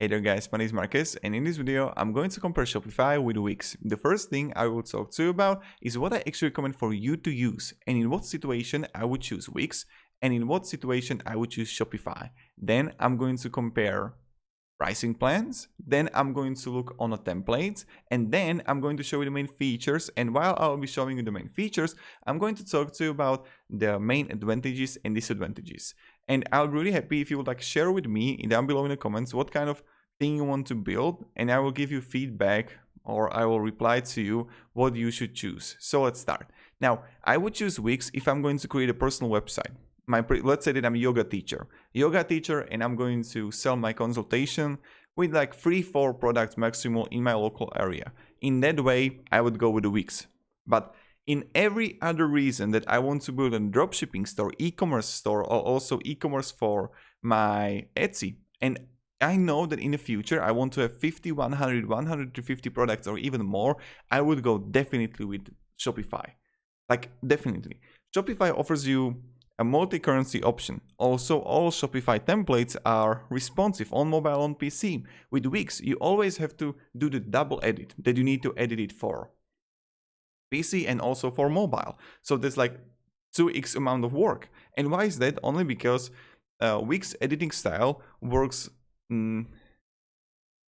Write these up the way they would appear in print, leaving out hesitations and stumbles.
Hey there guys, my name is Marcus, and in this video I'm going to compare Shopify with Wix. The first thing I will talk to you about is what I actually recommend for you to use, and in what situation I would choose Wix, and in what situation I would choose Shopify. Then I'm going to compare pricing plans, then I'm going to look on the templates, and then I'm going to show you the main features. And while I'll be showing you the main features, I'm going to talk to you about the main advantages and disadvantages. And I'll be really happy if you would share with me down below in the comments what kind of thing you want to build, and I will give you feedback, or I will reply to you what you should choose. So let's start. Now, I would choose Wix if I'm going to create a personal website. Let's say that I'm a yoga teacher, and I'm going to sell my consultation with 3-4 products maximum in my local area. In that way, I would go with the Wix. But in every other reason that I want to build a dropshipping store, e-commerce store, or also e-commerce for my Etsy, and I know that in the future I want to have 50, 100, 150 products or even more, I would go definitely with Shopify. Definitely. Shopify offers you a multi-currency option. Also, all Shopify templates are responsive on mobile, on PC. With Wix, you always have to do the double edit that you need to edit it for PC and also for mobile. So there's 2x amount of work. And why is that? Only because Wix editing style works.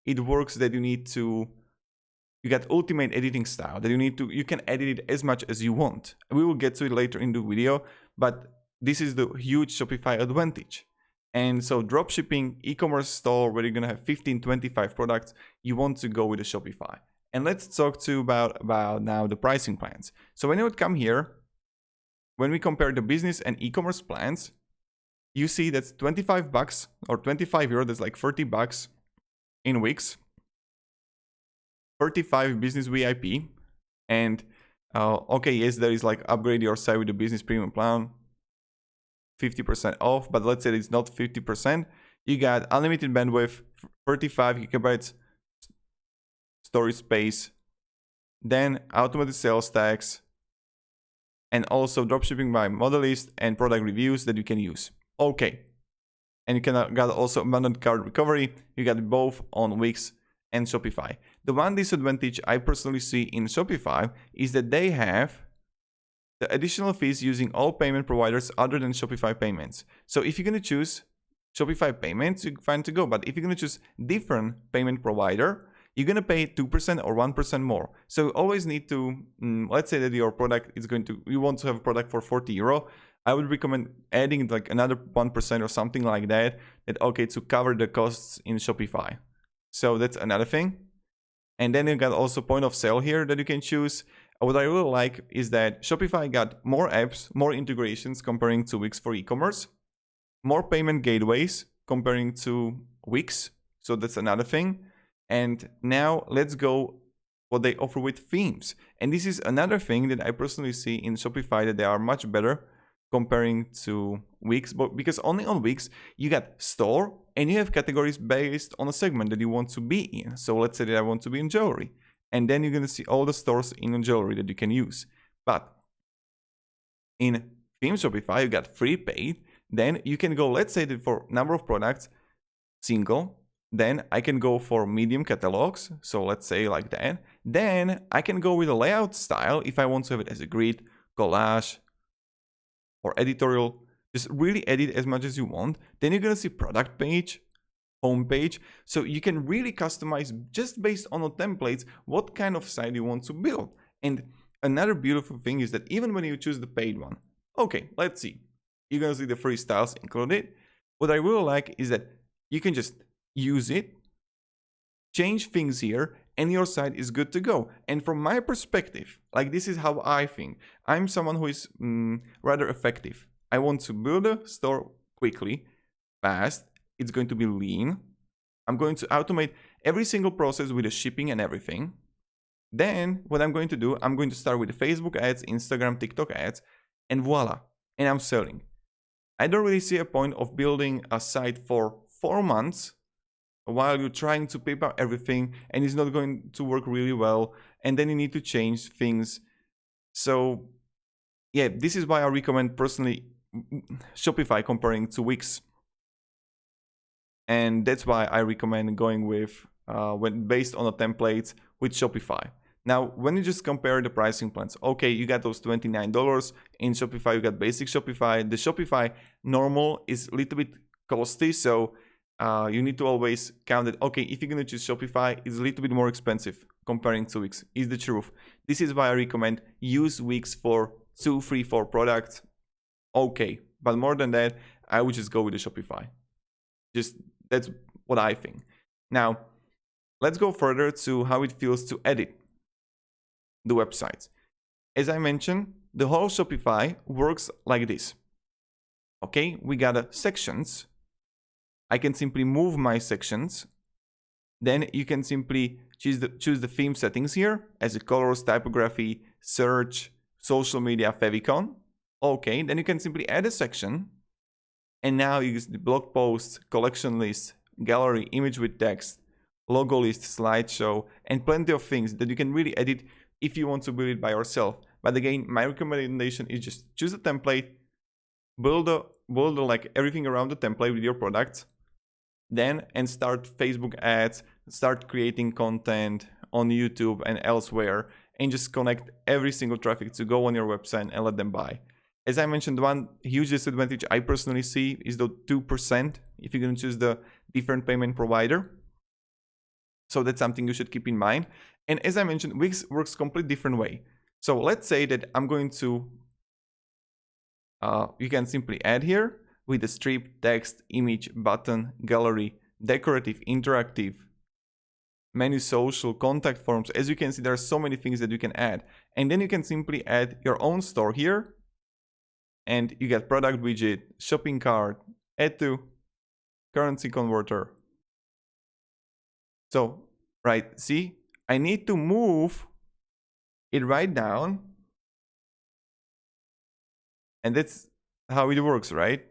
It works that you got ultimate editing style that you can edit it as much as you want. We will get to it later in the video, but this is the huge Shopify advantage. And so dropshipping, e-commerce store where you're gonna have 15, 25 products, you want to go with the Shopify. And let's talk to you about now the pricing plans. So when you would come here, when we compare the business and e-commerce plans, you see that's 25 bucks or 25 euro, that's 30 bucks in Wix, 35 business VIP, and okay, yes, there is upgrade your site with the business premium plan, 50% off, but let's say it's not 50%. You got unlimited bandwidth, 35 gigabytes storage space, then automated sales tax, and also dropshipping by modelist and product reviews that you can use. Okay, and you got also abandoned cart recovery. You got both on Wix and Shopify. The one disadvantage I personally see in Shopify is that they have the additional fees using all payment providers other than Shopify payments. So if you're going to choose Shopify payments, you're fine to go. But if you're going to choose different payment provider, you're going to pay 2% or 1% more. So you always need to, let's say that your product is you want to have a product for 40 euro. I would recommend adding another 1% or something like that, to cover the costs in Shopify. So that's another thing. And then you got also point of sale here that you can choose. What I really like is that Shopify got more apps, more integrations comparing to Wix for e-commerce, more payment gateways comparing to Wix. So that's another thing. And now let's go what they offer with themes. And this is another thing that I personally see in Shopify, that they are much better comparing to Wix, but because only on Wix you got store and you have categories based on a segment that you want to be in. So let's say that I want to be in jewelry, and then you're going to see all the stores in jewelry that you can use. But in theme Shopify, you got free, paid. Then you can go, let's say that for number of products, single. Then I can go for medium catalogs. So let's say like that. Then I can go with a layout style if I want to have it as a grid, collage, or editorial. Just really edit as much as you want. Then you're going to see product page, home page. So you can really customize just based on the templates what kind of site you want to build. And another beautiful thing is that even when you choose the paid one, okay, let's see. You're going to see the free styles included. What I really like is that you can just use it, change things here, and your site is good to go. And from my perspective, this is how I think. I'm someone who is rather effective. I want to build a store quickly, fast. It's going to be lean. I'm going to automate every single process with the shipping and everything. Then what I'm going to do, I'm going to start with the Facebook ads, Instagram, TikTok ads, and voila, and I'm selling. I don't really see a point of building a site for 4 months while you're trying to pay out everything and it's not going to work really well, and then you need to change things. So yeah, this is why I recommend personally Shopify comparing to Wix. And that's why I recommend going with, when based on the templates with Shopify. Now, when you just compare the pricing plans, okay, you got those $29. In Shopify, you got basic Shopify. The Shopify normal is a little bit costly, so you need to always count that, okay, if you're going to choose Shopify, it's a little bit more expensive comparing to Wix, is the truth. This is why I recommend use Wix for 2, 3, 4 products. Okay, but more than that, I would just go with the Shopify. Just that's what I think. Now, let's go further to how it feels to edit the websites. As I mentioned, the whole Shopify works like this. Okay, we got sections. I can simply move my sections. Then you can simply choose the theme settings here as a colors, typography, search, social media, favicon. Okay, then you can simply add a section. And now you use the blog post, collection list, gallery, image with text, logo list, slideshow, and plenty of things that you can really edit if you want to build it by yourself. But again, my recommendation is just choose a template, build like everything around the template with your products, then and start Facebook ads, start creating content on YouTube and elsewhere, and just connect every single traffic to go on your website and let them buy. As I mentioned, one huge disadvantage I personally see is the 2% if you're going to choose the different payment provider. So that's something you should keep in mind. And as I mentioned, Wix works completely different way. So let's say that I'm going to, you can simply add here with the strip, text, image, button, gallery, decorative, interactive, menu, social, contact forms. As you can see, there are so many things that you can add. And then you can simply add your own store here. And you get product widget, shopping cart, add to, currency converter. So, right, see, I need to move it right down. And that's how it works, right?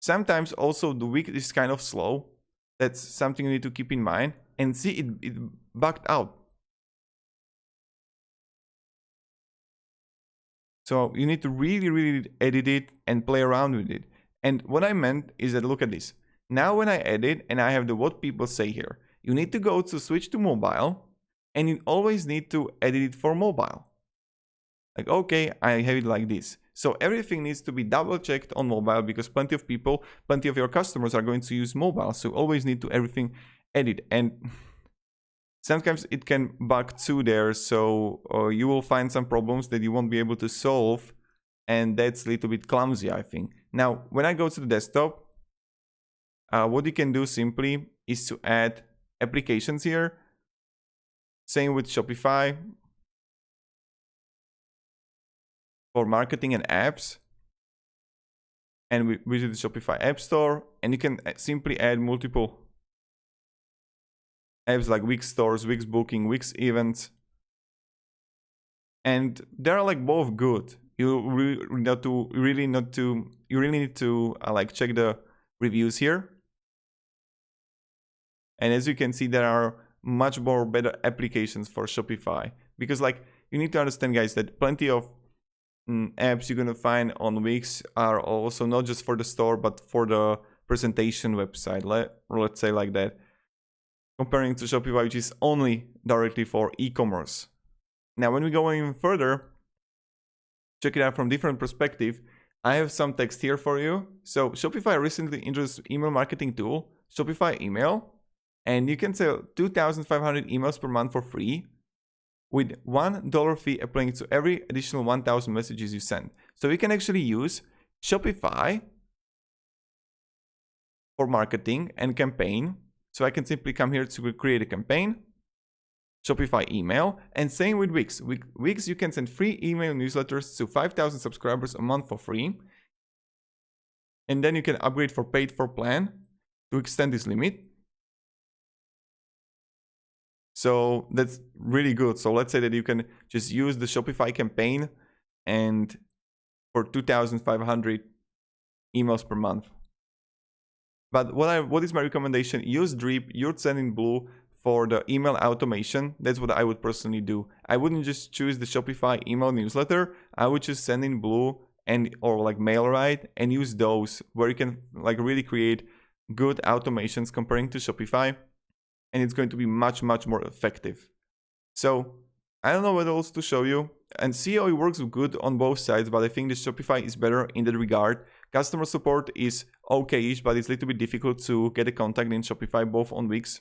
Sometimes also the Wix is kind of slow. That's something you need to keep in mind. And see, it bugged out. So you need to really edit it and play around with it. And what I meant is that look at this. Now when I edit and I have the what people say here, you need to go to switch to mobile and you always need to edit it for mobile. Like, okay, I have it like this. So everything needs to be double checked on mobile because plenty of people, plenty of your customers are going to use mobile. So always need to everything edit. And sometimes it can bug too there, so you will find some problems that you won't be able to solve, and that's a little bit clumsy, I think. Now, when I go to the desktop, what you can do simply is to add applications here. Same with Shopify for marketing and apps. And we visit the Shopify App Store, and you can simply add multiple apps like Wix Stores, Wix Booking, Wix Events. And they're like both good. You really need to like check the reviews here. And as you can see, there are much more better applications for Shopify, because like you need to understand, guys, that plenty of apps you're gonna find on Wix are also not just for the store but for the presentation website, let's say like that, comparing to Shopify, which is only directly for e-commerce. Now when we go even further, check it out from different perspective. I have some text here for you. So Shopify recently introduced email marketing tool, Shopify Email, and you can sell 2,500 emails per month for free with $1 fee applying to every additional 1,000 messages you send. So we can actually use Shopify for marketing and campaign. So I can simply come here to create a campaign, Shopify email, and same with Wix. With Wix, you can send free email newsletters to 5,000 subscribers a month for free. And then you can upgrade for paid for plan to extend this limit. So that's really good. So let's say that you can just use the Shopify campaign and for 2,500 emails per month. But what is my recommendation? Use Drip, use Sendinblue for the email automation. That's what I would personally do. I wouldn't just choose the Shopify email newsletter. I would just Sendinblue or like MailRite and use those where you can like really create good automations comparing to Shopify, and it's going to be much more effective. So I don't know what else to show you, and SEO works good on both sides, but I think the Shopify is better in that regard. Customer support is okay-ish, but it's a little bit difficult to get a contact in Shopify, both on Wix.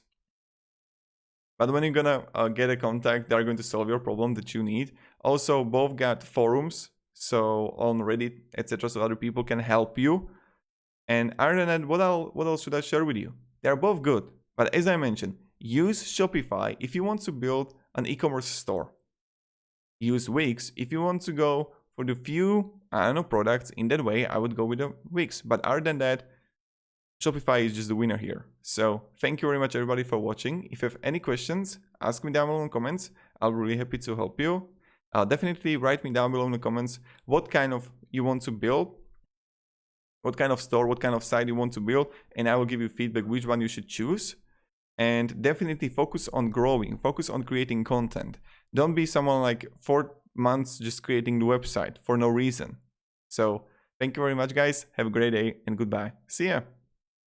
But when you're gonna get a contact, they're going to solve your problem that you need. Also, both got forums, so on Reddit, etc., so other people can help you. And other than that, what else should I share with you? They're both good, but as I mentioned, use Shopify if you want to build an e-commerce store. Use Wix if you want to go for the few, products. In that way, I would go with the Wix. But other than that, Shopify is just the winner here. So thank you very much, everybody, for watching. If you have any questions, ask me down below in the comments. I'll be really happy to help you. Definitely write me down below in the comments what kind of you want to build, what kind of store, what kind of site you want to build, and I will give you feedback which one you should choose. And definitely focus on growing, focus on creating content. Don't be someone like 4 months just creating the website for no reason. So thank you very much, guys. Have a great day and goodbye. See ya.